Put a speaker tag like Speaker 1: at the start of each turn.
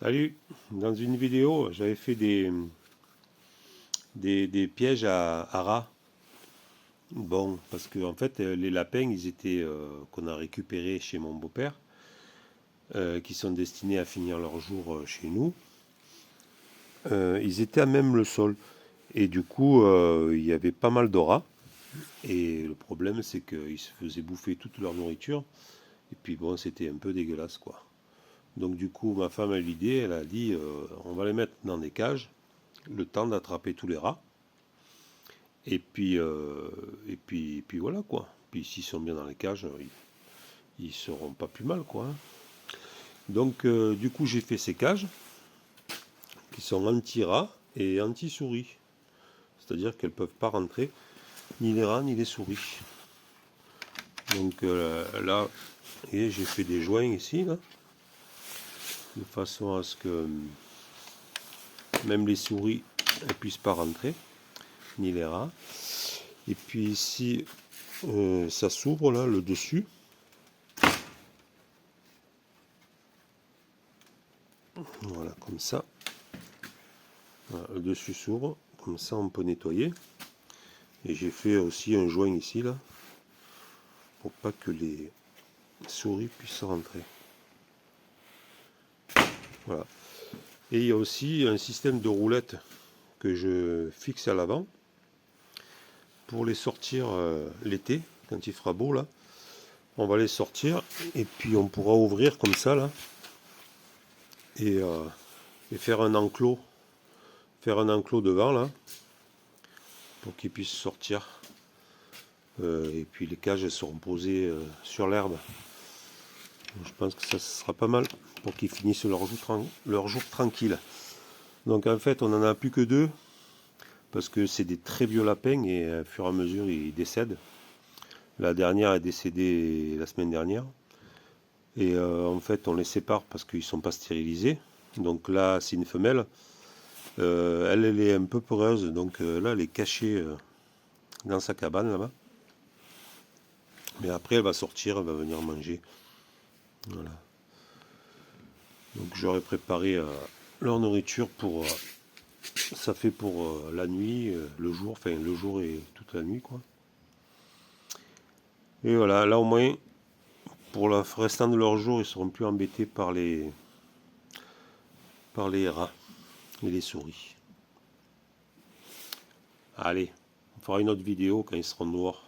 Speaker 1: Salut, dans une vidéo j'avais fait des pièges à rats. Bon, parce que en fait les lapins ils étaient qu'on a récupérés chez mon beau-père, qui sont destinés à finir leur jour chez nous. Ils étaient à même le sol et du coup il y avait pas mal de rats et le problème c'est qu'ils se faisaient bouffer toute leur nourriture et puis bon c'était un peu dégueulasse quoi. Donc du coup ma femme a eu l'idée, elle a dit on va les mettre dans des cages le temps d'attraper tous les rats. Et puis voilà quoi. Puis s'ils sont bien dans les cages, ils seront pas plus mal quoi. Donc du coup j'ai fait ces cages qui sont anti-rats et anti-souris. C'est-à-dire qu'elles peuvent pas rentrer ni les rats ni les souris. Donc là, et j'ai fait des joints ici là, de façon à ce que même les souris ne puissent pas rentrer, ni les rats. Et puis ici, ça s'ouvre là, le dessus. Voilà, comme ça. Voilà, le dessus s'ouvre, comme ça on peut nettoyer. Et j'ai fait aussi un joint ici là, pour pas que les souris puissent rentrer. Voilà. Et il y a aussi un système de roulettes que je fixe à l'avant pour les sortir l'été, quand il fera beau là. On va les sortir et puis on pourra ouvrir comme ça là et faire un enclos. Faire un enclos devant là pour qu'ils puissent sortir. Et puis les cages elles seront posées sur l'herbe. Je pense que ça sera pas mal pour qu'ils finissent leur jour tranquille. Donc en fait on n'en a plus que deux parce que c'est des très vieux lapins et au fur et à mesure ils décèdent. La dernière est décédée la semaine dernière. Et en fait on les sépare parce qu'ils ne sont pas stérilisés. Donc là c'est une femelle. Elle est un peu peureuse, donc là elle est cachée dans sa cabane là-bas. Mais après elle va sortir, elle va venir manger. Voilà. Donc j'aurais préparé leur nourriture pour ça fait pour la nuit, le jour, enfin le jour et toute la nuit quoi. Et voilà, là au moins pour le restant de leur jour, ils seront plus embêtés par les rats et les souris. Allez, on fera une autre vidéo quand ils seront noirs.